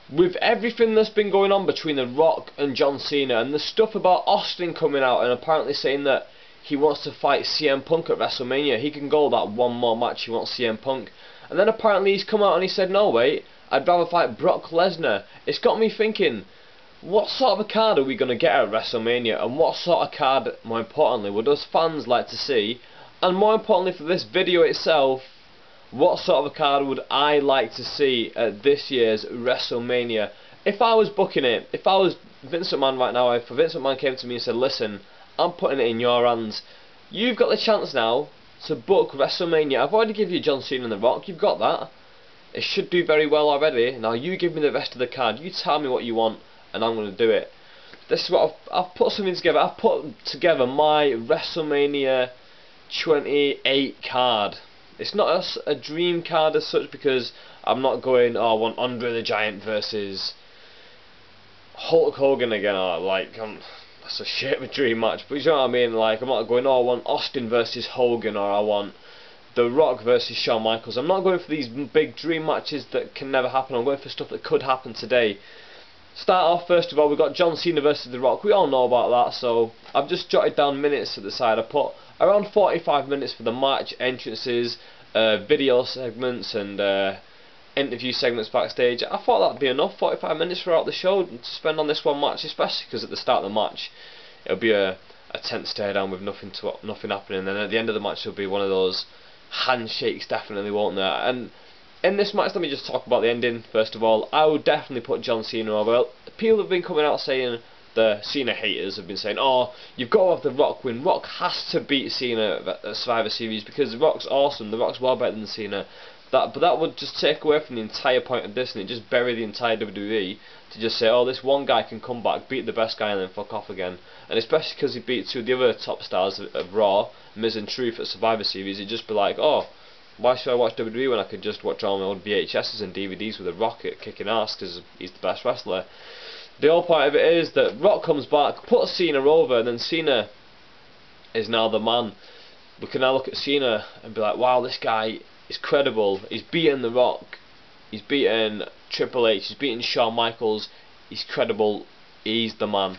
with everything that's been going on between The Rock and John Cena, and the stuff about Austin coming out and apparently saying that he wants to fight CM Punk at WrestleMania, he can go that one more match, he wants CM Punk. And then apparently he's come out and he said, no wait, I'd rather fight Brock Lesnar. It's got me thinking, what sort of a card are we going to get at WrestleMania, and what sort of card, more importantly, would us fans like to see? And more importantly for this video itself, what sort of a card would I like to see at this year's WrestleMania? If I was booking it, if I was Vince McMahon right now, if Vince McMahon came to me and said, listen, I'm putting it in your hands, you've got the chance now to book WrestleMania. I've already given you John Cena and The Rock, you've got that. It should do very well already. Now you give me the rest of the card, you tell me what you want and I'm going to do it. This is what I've put something together. I've put together my WrestleMania 28 card. It's not a dream card as such, because I'm not going, oh, I want Andre the Giant versus Hulk Hogan again, or like, that's a shit of a dream match, but you know what I mean, like, I'm not going, oh, I want Austin versus Hogan, or I want The Rock versus Shawn Michaels. I'm not going for these big dream matches that can never happen. I'm going for stuff that could happen today. Start off, first of all, we've got John Cena versus The Rock. We all know about that, so I've just jotted down minutes to the side. I put around 45 minutes for the match, entrances, video segments, and interview segments backstage. I thought that'd be enough, 45 minutes throughout the show to spend on this one match, especially because at the start of the match it'll be a tense stare down with nothing happening, and then at the end of the match there'll be one of those handshakes, definitely, won't there? And in this match, let me just talk about the ending first of all. I would definitely put John Cena over. People have been coming out saying, the Cena haters have been saying, oh, you've got to have The Rock win. Rock has to beat Cena at Survivor Series because The Rock's awesome. The Rock's well better than Cena. But that would just take away from the entire point of this, and it just bury the entire WWE to just say, oh, this one guy can come back, beat the best guy, and then fuck off again. And especially because he beat two of the other top stars of Raw, Miz and Truth, at Survivor Series, it'd just be like, oh, why should I watch WWE when I could just watch all my old VHSs and DVDs with The Rock kicking ass because he's the best wrestler? The whole point of it is that Rock comes back, puts Cena over, and then Cena is now the man. We can now look at Cena and be like, wow, this guy is credible. He's beaten The Rock, he's beaten Triple H, he's beaten Shawn Michaels, he's credible, he's the man.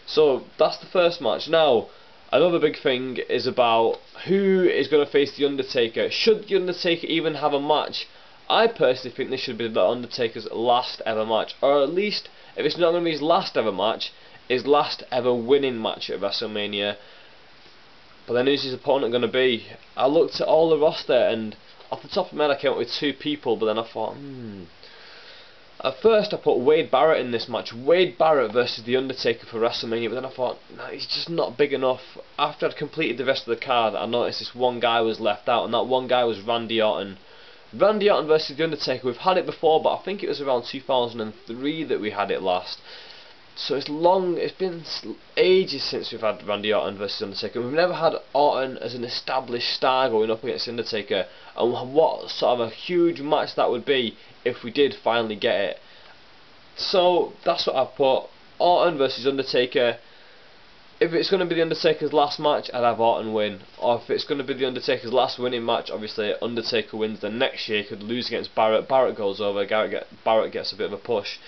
So that's the first match. Now, another big thing is about who is going to face The Undertaker. Should The Undertaker even have a match? I personally think this should be The Undertaker's last ever match, or at least, if it's not going to be his last ever match, his last ever winning match at WrestleMania. But then who's his opponent going to be? I looked at all the roster, and off the top of my head I came up with two people, but then I thought, At first I put Wade Barrett in this match, Wade Barrett versus The Undertaker for WrestleMania, but then I thought, nah, he's just not big enough. After I'd completed the rest of the card, I noticed this one guy was left out, and that one guy was Randy Orton. Randy Orton versus The Undertaker, we've had it before, but I think it was around 2003 that we had it last. So it's been ages since we've had Randy Orton versus Undertaker. We've never had Orton as an established star going up against Undertaker, and what sort of a huge match that would be if we did finally get it. So that's what I've put, Orton versus Undertaker. If it's going to be The Undertaker's last match, I'd have Orton win. Or if it's going to be The Undertaker's last winning match, obviously Undertaker wins. Then next year he could lose against Barrett. Barrett goes over, Barrett gets a bit of a push.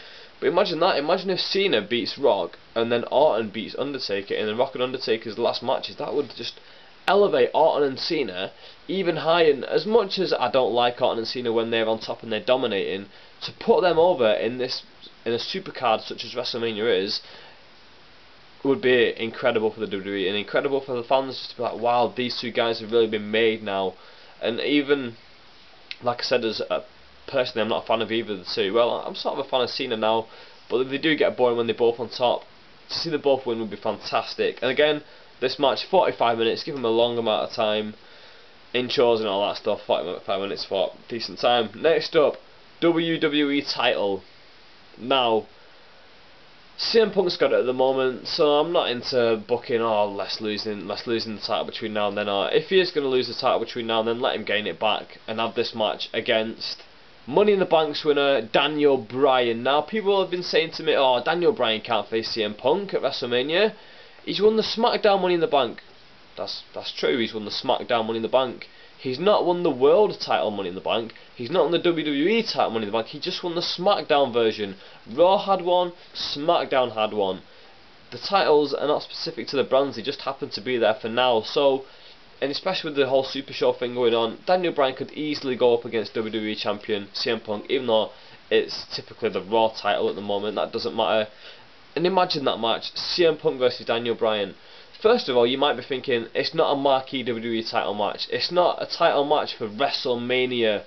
But imagine that, imagine if Cena beats Rock and then Orton beats Undertaker in the Rock and Undertaker's last matches. That would just elevate Orton and Cena even higher. And as much as I don't like Orton and Cena when they're on top and they're dominating, to put them over in a supercard such as WrestleMania is, would be incredible for the WWE and incredible for the fans, just to be like, wow, these two guys have really been made now. And even, like I said, personally I'm not a fan of either of the two. Well, I'm sort of a fan of Cena now, but if they do get boring when they're both on top, to see them both win would be fantastic. And again, this match, 45 minutes, give them a long amount of time, intros and all that stuff, 45 minutes for decent time. Next up, WWE title. Now, CM Punk's got it at the moment, so I'm not into booking, oh, let's losing the title between now and then. Or if he is going to lose the title between now and then, let him gain it back and have this match against Money in the Bank's winner, Daniel Bryan. Now, people have been saying to me, oh, Daniel Bryan can't face CM Punk at WrestleMania. He's won the SmackDown Money in the Bank. That's true, he's won the SmackDown Money in the Bank. He's not won the world title Money in the Bank. He's not won the WWE title Money in the Bank. He just won the SmackDown version. Raw had one, SmackDown had one. The titles are not specific to the brands, they just happen to be there for now. So, and especially with the whole Super Show thing going on, Daniel Bryan could easily go up against WWE Champion CM Punk, even though it's typically the Raw title at the moment. That doesn't matter. And imagine that match, CM Punk versus Daniel Bryan. First of all, you might be thinking, it's not a marquee WWE title match. It's not a title match for WrestleMania.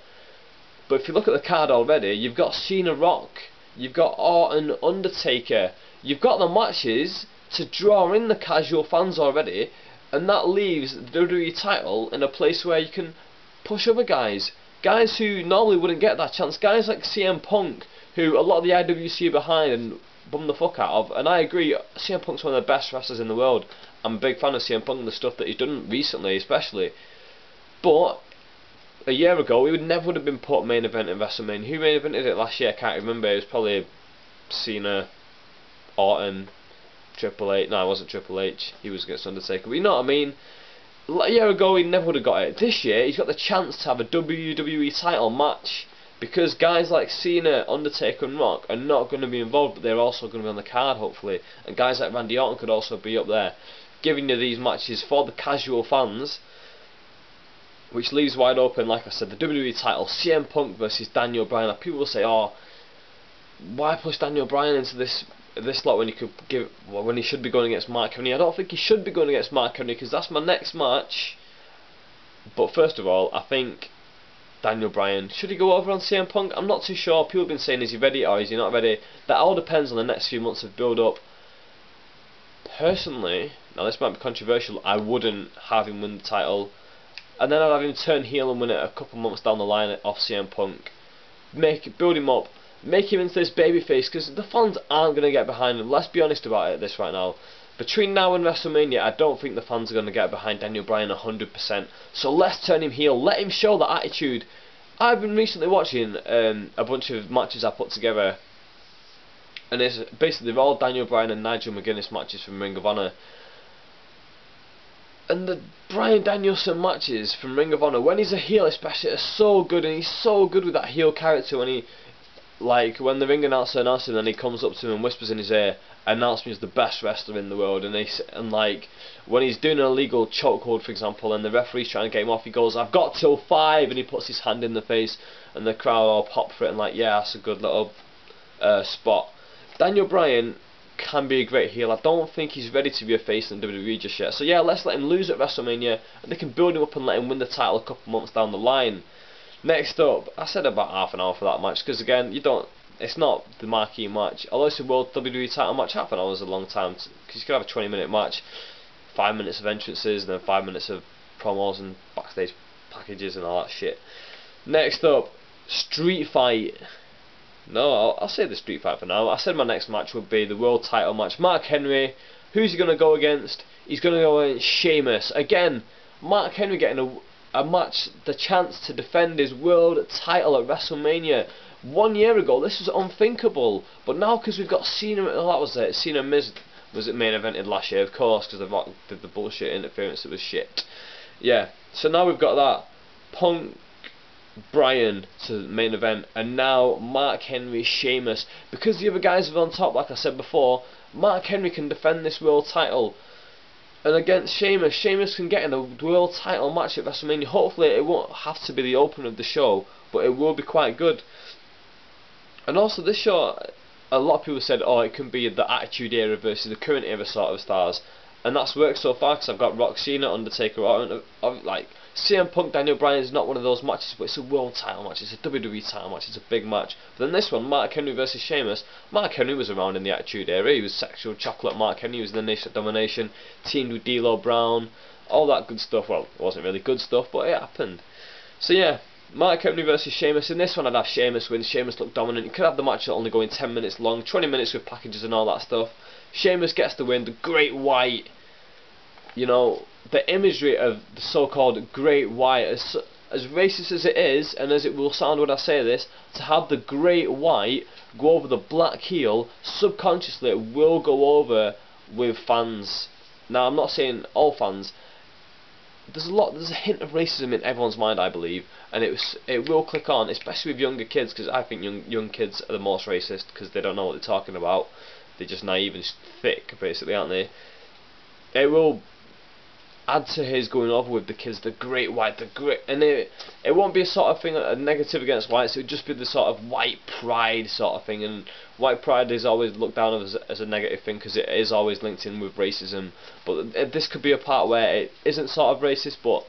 But if you look at the card already, you've got Cena Rock, you've got Orton Undertaker, you've got the matches to draw in the casual fans already, and that leaves the WWE title in a place where you can push other guys. Guys who normally wouldn't get that chance. Guys like CM Punk, who a lot of the IWC are behind and bum the fuck out of. And I agree, CM Punk's one of the best wrestlers in the world. I'm a big fan of CM Punk and the stuff that he's done recently especially. But a year ago, he would have been put main event in WrestleMania. Who main evented it last year? I can't remember. It was probably Cena, Orton, Triple H. No, it wasn't Triple H. He was against Undertaker. But you know what I mean? A year ago, he never would have got it. This year, he's got the chance to have a WWE title match, because guys like Cena, Undertaker and Rock are not going to be involved, but they're also going to be on the card hopefully. And guys like Randy Orton could also be up there, giving you these matches for the casual fans, which leaves wide open, like I said, the WWE title, CM Punk versus Daniel Bryan. Now, people will say, oh, why push Daniel Bryan into this slot when he should be going against Mark Henry? I don't think he should be going against Mark Henry, because that's my next match. But first of all, I think Daniel Bryan, should he go over on CM Punk? I'm not too sure. People have been saying, is he ready or is he not ready? That all depends on the next few months of build up. Personally, now this might be controversial, I wouldn't have him win the title, and then I'd have him turn heel and win it a couple months down the line off CM Punk. Build him up, make him into this babyface, because the fans aren't going to get behind him. Let's be honest about it, this right now. Between now and WrestleMania, I don't think the fans are going to get behind Daniel Bryan 100%. So let's turn him heel, let him show that attitude. I've been recently watching a bunch of matches I put together, and it's basically they're all Daniel Bryan and Nigel McGuinness matches from Ring of Honor. And the Bryan Danielson matches from Ring of Honor, when he's a heel especially, are so good, and he's so good with that heel character. When he, like, when the ring announcer announces him, then he comes up to him and whispers in his ear, announce me as the best wrestler in the world. And like, when he's doing an illegal chokehold, for example, and the referee's trying to get him off, he goes, I've got till 5, and he puts his hand in the face, and the crowd all pop for it, and like, yeah, that's a good little spot. Daniel Bryan can be a great heel. I don't think he's ready to be a face in WWE just yet. So yeah, let's let him lose at WrestleMania, and they can build him up and let him win the title a couple months down the line. Next up, I said about half an hour for that match, because again, it's not the marquee match. Although it's a World WWE title match, half an hour is a long time, because you could have a 20-minute match, 5 minutes of entrances, and then 5 minutes of promos and backstage packages and all that shit. Next up, Street Fight. No, I'll say the Street Fight for now. I said my next match would be the world title match. Mark Henry, who's he going to go against? He's going to go against Sheamus. Again, Mark Henry getting a match, the chance to defend his world title at WrestleMania. 1 year ago, this was unthinkable. But now, because we've got Cena, oh, that was it. Cena Miz was it main evented last year, of course, because the Rock did the bullshit interference that was shit. Yeah, so now we've got that. Punk, Bryan to the main event, and now Mark Henry, Sheamus. Because the other guys are on top, like I said before, Mark Henry can defend this world title. And against Sheamus, Sheamus can get in a world title match at WrestleMania. Hopefully it won't have to be the opener of the show, but it will be quite good. And also this show, a lot of people said, oh, it can be the Attitude Era versus the current era sort of stars. And that's worked so far, because I've got Rock, Cena, Undertaker, Orton, like CM Punk, Daniel Bryan is not one of those matches, but it's a world title match, it's a WWE title match, it's a big match. But then this one, Mark Henry versus Sheamus. Mark Henry was around in the Attitude Era, he was sexual chocolate Mark Henry, he was in the Nation of Domination, teamed with D'Lo Brown, all that good stuff. Well, it wasn't really good stuff, but it happened. So yeah, Mark Henry versus Sheamus. In this one I'd have Sheamus win. Sheamus looked dominant. You could have the match only going 10 minutes long, 20 minutes with packages and all that stuff. Sheamus gets the win, the Great White. You know, the imagery of the so-called Great White, as racist as it is, and as it will sound when I say this, to have the Great White go over the black heel, subconsciously it will go over with fans. Now, I'm not saying all fans. there's a hint of racism in everyone's mind, I believe, and it will click on, especially with younger kids, because I think young kids are the most racist because they don't know what they're talking about. They're just naive and thick, basically, aren't they? It will add to his going over with the kids, the great white, and it won't be a sort of thing, a negative against whites. It would just be the sort of white pride sort of thing, and white pride is always looked down as a negative thing because it is always linked in with racism. But this could be a part where it isn't sort of racist, but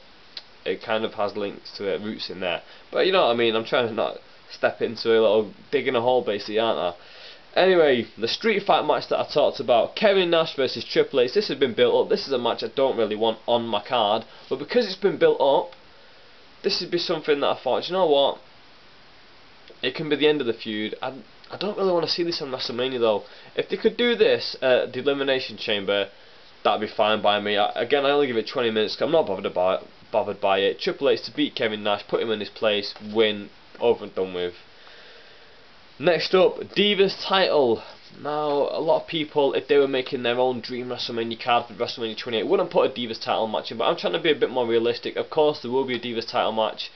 it kind of has links to it, roots in there. But you know what I mean. I'm trying to not step into a little digging a hole, basically, aren't I? Anyway, the street fight match that I talked about, Kevin Nash versus Triple H, this has been built up. This is a match I don't really want on my card, but because it's been built up, this would be something that I thought, you know what, it can be the end of the feud. I don't really want to see this on WrestleMania though. If they could do this at the Elimination Chamber, that'd be fine by me. Again, I only give it 20 minutes because I'm not bothered by it. Triple H to beat Kevin Nash, put him in his place, win, over and done with. Next up, Divas title. Now, a lot of people, if they were making their own dream WrestleMania card for WrestleMania 28, wouldn't put a Divas title match in, but I'm trying to be a bit more realistic. Of course, there will be a Divas title match.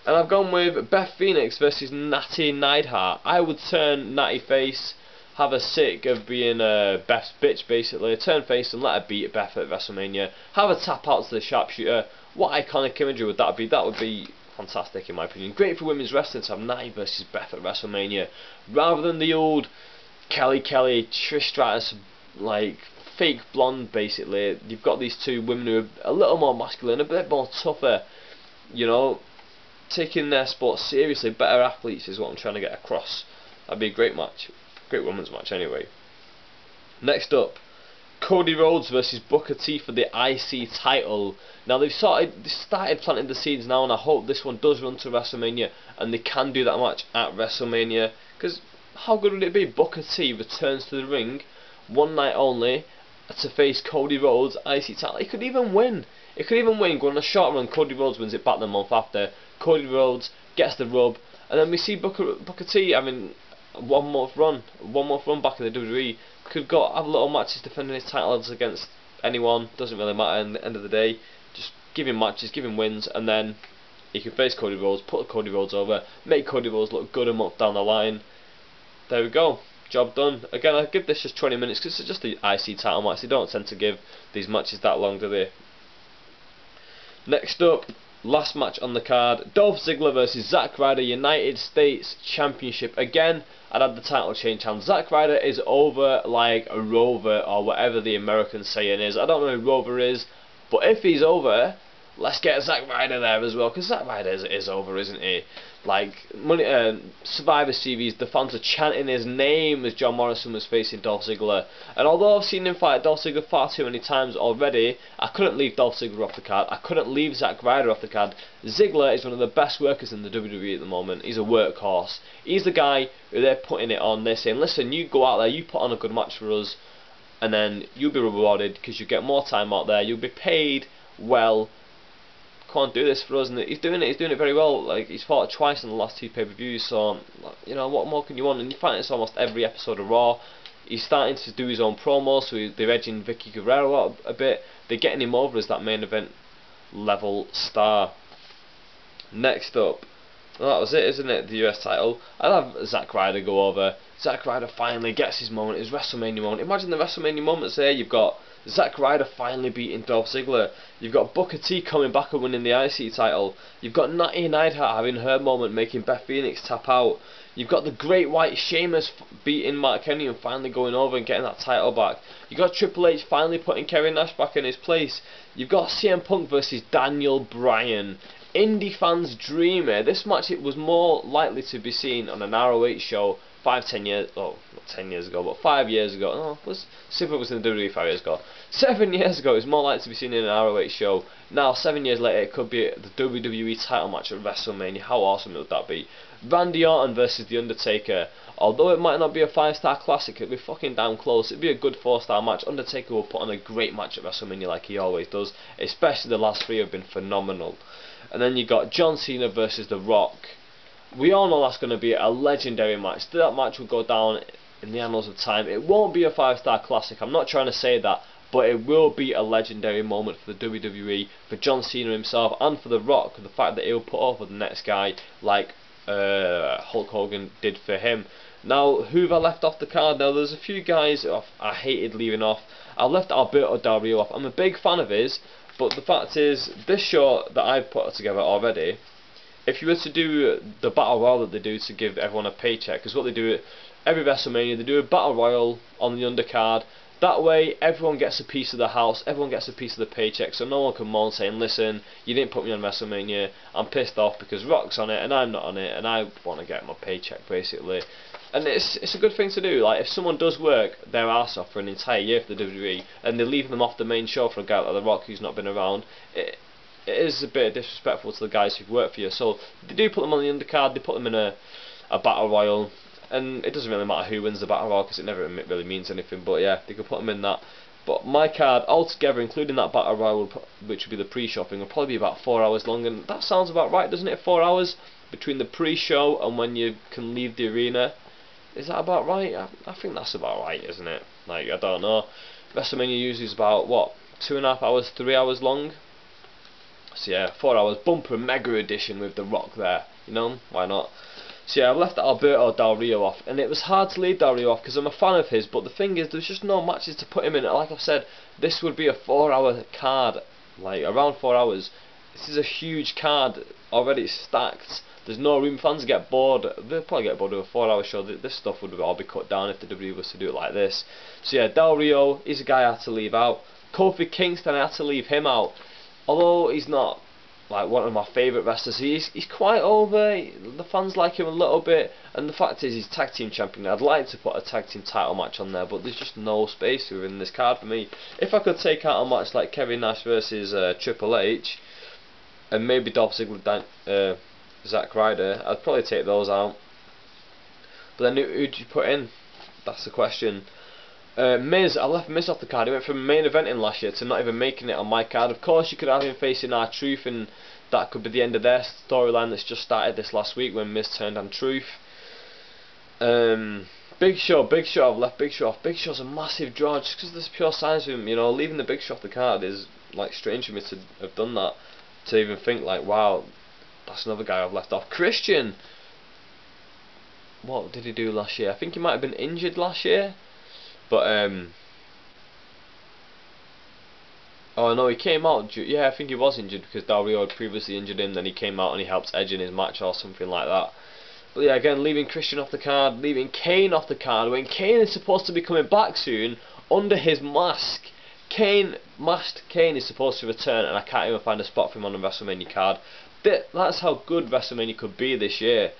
And I've gone with Beth Phoenix versus Natty Neidhart. I would turn Natty face, have her sick of being Beth's bitch, basically. Turn face and let her beat Beth at WrestleMania. Have her tap out to the sharpshooter. What iconic imagery would that be? That would be fantastic in my opinion. Great for women's wrestling to have Natty versus Beth at WrestleMania, rather than the old Kelly, Trish Stratus, like fake blonde. Basically, you've got these two women who are a little more masculine, a bit more tougher. You know, taking their sport seriously, better athletes is what I'm trying to get across. That'd be a great match, great women's match. Anyway, next up, Cody Rhodes versus Booker T for the IC title. Now they started planting the seeds now, and I hope this one does run to WrestleMania and they can do that match at WrestleMania, because how good would it be? Booker T returns to the ring one night only to face Cody Rhodes, IC title. He could even win. Go on a short run. Cody Rhodes wins it back the month after. Cody Rhodes gets the rub, and then we see Booker T having one month run back in the WWE. Could go have little matches defending his titles against anyone. Doesn't really matter. In the end of the day, just give him matches, give him wins, and then he can face Cody Rhodes, put Cody Rhodes over, make Cody Rhodes look good a month down the line. There we go. Job done. Again, I give this just 20 minutes because it's just the IC title match. They don't tend to give these matches that long, do they? Next up, last match on the card, Dolph Ziggler versus Zack Ryder United States Championship. Again, I'd had the title change hands. Zack Ryder is over like a Rover, or whatever the American saying is. I don't know who Rover is, but if he's over, let's get Zack Ryder there as well, because Zack Ryder is over, isn't he? Like, Survivor Series, the fans are chanting his name as John Morrison was facing Dolph Ziggler. And although I've seen him fight Dolph Ziggler far too many times already, I couldn't leave Dolph Ziggler off the card. I couldn't leave Zack Ryder off the card. Ziggler is one of the best workers in the WWE at the moment. He's a workhorse. He's the guy who they're putting it on. They're saying, listen, you go out there, you put on a good match for us, and then you'll be rewarded because you get more time out there. You'll be paid well. Can't do this for us, and he's doing it very well. Like, he's fought twice in the last two pay-per-views, so you know, what more can you want? And you find this almost every episode of Raw. He's starting to do his own promos, so they're edging Vicky Guerrero out a bit. They're getting him over as that main event level star. Next up, well, that was it, isn't it? The US title. I'd have Zack Ryder go over. Zack Ryder finally gets his moment, his WrestleMania moment. Imagine the WrestleMania moments there. You've got Zack Ryder finally beating Dolph Ziggler. You've got Booker T coming back and winning the IC title. You've got Natty Neidhart having her moment, making Beth Phoenix tap out. You've got the Great White Sheamus beating Mark Henry and finally going over and getting that title back. You've got Triple H finally putting Kevin Nash back in his place. You've got CM Punk versus Daniel Bryan. Indie fans' dream here. This match, it was more likely to be seen on an ROH show 10 years, oh, not 10 years ago, but 5 years ago. No, was Super was in the WWE 5 years ago. 7 years ago, it was more likely to be seen in an ROH show. Now, 7 years later, it could be the WWE title match at WrestleMania. How awesome would that be? Randy Orton versus The Undertaker. Although it might not be a 5-star classic, it'd be fucking damn close. It'd be a good 4-star match. Undertaker will put on a great match at WrestleMania like he always does. Especially the last 3 have been phenomenal. And then you got John Cena versus The Rock. We all know that's going to be a legendary match. That match will go down in the annals of time. It won't be a 5-star classic. I'm not trying to say that, but it will be a legendary moment for the WWE, for John Cena himself, and for The Rock. The fact that he'll put up with the next guy like Hulk Hogan did for him. Now, who have I left off the card? Now, there's a few guys I hated leaving off. I left Alberto Del Rio off. I'm a big fan of his, but the fact is, this show that I've put together already, if you were to do the Battle Royal that they do to give everyone a paycheck, because what they do at every WrestleMania, they do a Battle Royal on the undercard. That way, everyone gets a piece of the house, everyone gets a piece of the paycheck, so no one can moan saying, listen, you didn't put me on WrestleMania, I'm pissed off because Rock's on it and I'm not on it, and I want to get my paycheck, basically. And it's a good thing to do. Like, if someone does work their arse off for an entire year for the WWE, and they leave them off the main show for a guy like The Rock who's not been around, it is a bit disrespectful to the guys who've worked for you. So, they do put them on the undercard, they put them in a Battle Royal. And it doesn't really matter who wins the Battle Royal because it never really means anything, but yeah, they could put them in that. But my card altogether, including that Battle Royal, which would be the pre-show thing, will probably be about 4 hours long, and that sounds about right, doesn't it? 4 hours between the pre-show and when you can leave the arena. Is that about right? I think that's about right, isn't it? Like, I don't know. WrestleMania usually is about, what, 2.5 hours, 3 hours long? So yeah, 4 hours, bumper mega edition with The Rock there, you know, why not? So yeah, I've left Alberto Del Rio off, and it was hard to leave Del Rio off because I'm a fan of his, but the thing is, there's just no matches to put him in. Like I've said, this would be a 4 hour card, like around 4 hours. This is a huge card, already stacked. There's no room, fans get bored, they'll probably get bored of a 4 hour show. This stuff would all be cut down if the WWE was to do it like this. So yeah, Del Rio, he's a guy I had to leave out. Kofi Kingston, I had to leave him out. Although he's not like one of my favourite wrestlers, he's quite over, the fans like him a little bit, and the fact is he's tag team champion. I'd like to put a tag team title match on there, but there's just no space within this card for me. If I could take out a match like Kevin Nash versus Triple H, and maybe Dolph Ziggler, Zack Ryder, I'd probably take those out. But then who'd you put in? That's the question. Miz, I left Miz off the card. He went from main eventing last year to not even making it on my card. Of course, you could have him facing R-Truth, and that could be the end of their storyline that's just started this last week when Miz turned on Truth. Big Show, I've left Big Show off. Big Show's a massive draw just because there's pure signs of him. You know, leaving the Big Show off the card is like strange for me to have done that. To even think like, wow, that's another guy I've left off. Christian, what did he do last year? I think he might have been injured last year. But oh no, he came out. Yeah, I think he was injured because Del Rio had previously injured him. Then he came out and he helped Edge in his match or something like that. But yeah, again, leaving Christian off the card, leaving Kane off the card when Kane is supposed to be coming back soon under his mask. Masked Kane is supposed to return, and I can't even find a spot for him on the WrestleMania card. That's how good WrestleMania could be this year.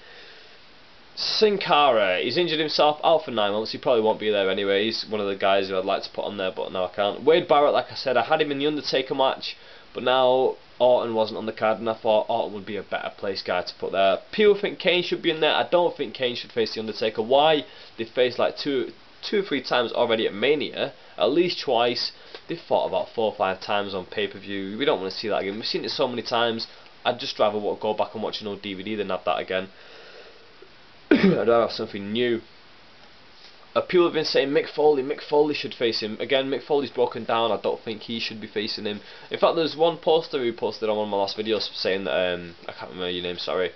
Sin Cara, he's injured himself, out for 9 months. He probably won't be there anyway. He's one of the guys who I'd like to put on there, but no, I can't. Wade Barrett, like I said, I had him in the Undertaker match, but now Orton wasn't on the card, and I thought Orton would be a better place guy to put there. People think Kane should be in there. I don't think Kane should face the Undertaker. Why? They've faced like two or three times already at Mania, at least twice. They've fought about 4 or 5 times on pay-per-view. We don't want to see that again. We've seen it so many times. I'd just rather go back and watch an old DVD than have that again. I'd rather have something new. People have been saying Mick Foley should face him. Again, Mick Foley's broken down. I don't think he should be facing him. In fact, there's one poster we posted on one of my last videos saying that, I can't remember your name, sorry,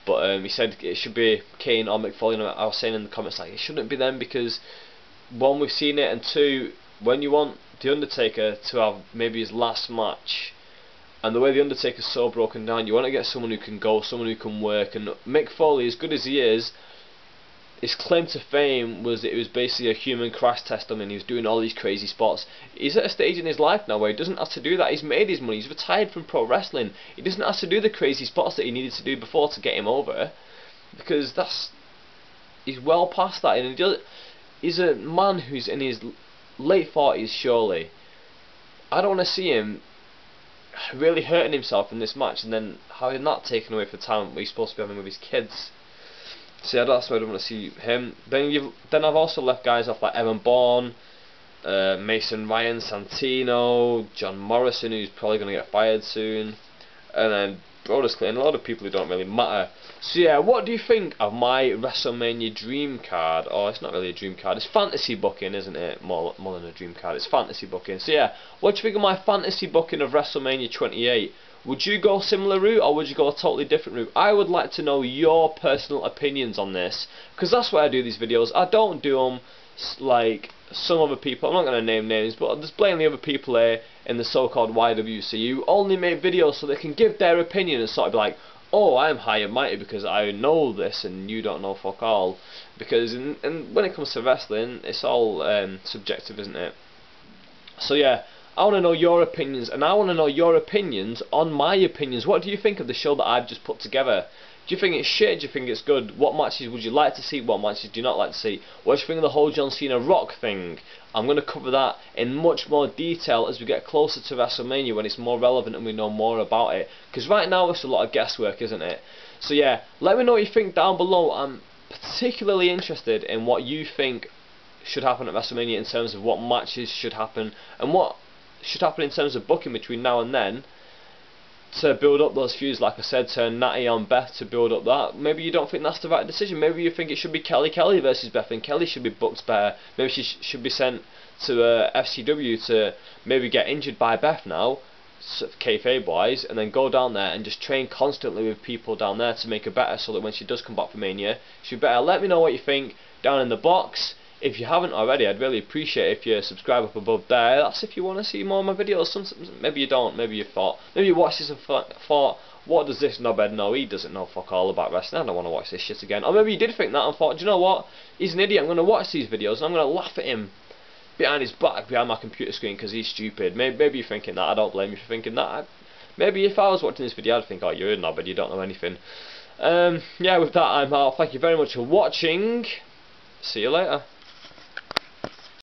but he said it should be Kane or Mick Foley, and I was saying in the comments like it shouldn't be them because, one, we've seen it, and two, when you want The Undertaker to have maybe his last match, and the way The Undertaker's so broken down, you want to get someone who can go, someone who can work. And Mick Foley, as good as he is, his claim to fame was that it was basically a human crash test on him. He was doing all these crazy spots. He's at a stage in his life now where he doesn't have to do that. He's made his money. He's retired from pro wrestling. He doesn't have to do the crazy spots that he needed to do before to get him over, because he's well past that. And he's a man who's in his late 40s, surely. I don't want to see him really hurting himself in this match and then having that taken away for time where he's supposed to be having with his kids. So yeah, that's why I don't want to see him. Then I've also left guys off like Evan Bourne, Mason Ryan, Santino, John Morrison, who's probably going to get fired soon, and then Brodus Clay, and a lot of people who don't really matter. So yeah, what do you think of my WrestleMania dream card? Oh, it's not really a dream card, it's fantasy booking, isn't it? More than a dream card, it's fantasy booking. So yeah, what do you think of my fantasy booking of WrestleMania 28? Would you go a similar route, or would you go a totally different route? I would like to know your personal opinions on this, because that's why I do these videos. I don't do them like some other people. I'm not going to name names, but there's blatantly other people here in the so-called YWCU only make videos so they can give their opinion and sort of be like, oh, I'm high and mighty because I know this and you don't know fuck all. Because and when it comes to wrestling, it's all subjective, isn't it? So yeah, I want to know your opinions, and I want to know your opinions on my opinions. What do you think of the show that I've just put together? Do you think it's shit? Do you think it's good? What matches would you like to see? What matches do you not like to see? What do you think of the whole John Cena Rock thing? I'm going to cover that in much more detail as we get closer to WrestleMania, when it's more relevant and we know more about it. Because right now it's a lot of guesswork, isn't it? So yeah, let me know what you think down below. I'm particularly interested in what you think should happen at WrestleMania in terms of what matches should happen and what should happen in terms of booking between now and then, to build up those feuds, like I said, turn Natty on Beth to build up that. Maybe you don't think that's the right decision. Maybe you think it should be Kelly versus Beth, and Kelly should be booked better. Maybe she should be sent to FCW to maybe get injured by Beth now, kayfabe wise, and then go down there and just train constantly with people down there to make her better, so that when she does come back for Mania, she'll be better. Let me know what you think down in the box. If you haven't already, I'd really appreciate it if you subscribe up above there. That's if you want to see more of my videos. Maybe you don't, maybe you watched this and thought, what does this knobhead know? He doesn't know fuck all about wrestling, I don't want to watch this shit again. Or maybe you did think that and thought, do you know what, he's an idiot, I'm going to watch these videos and I'm going to laugh at him behind his back, behind my computer screen, because he's stupid. Maybe you're thinking that. I don't blame you for thinking that. Maybe if I was watching this video, I'd think, oh, you're a knobhead, you don't know anything. Yeah, with that, I'm out. Thank you very much for watching. See you later.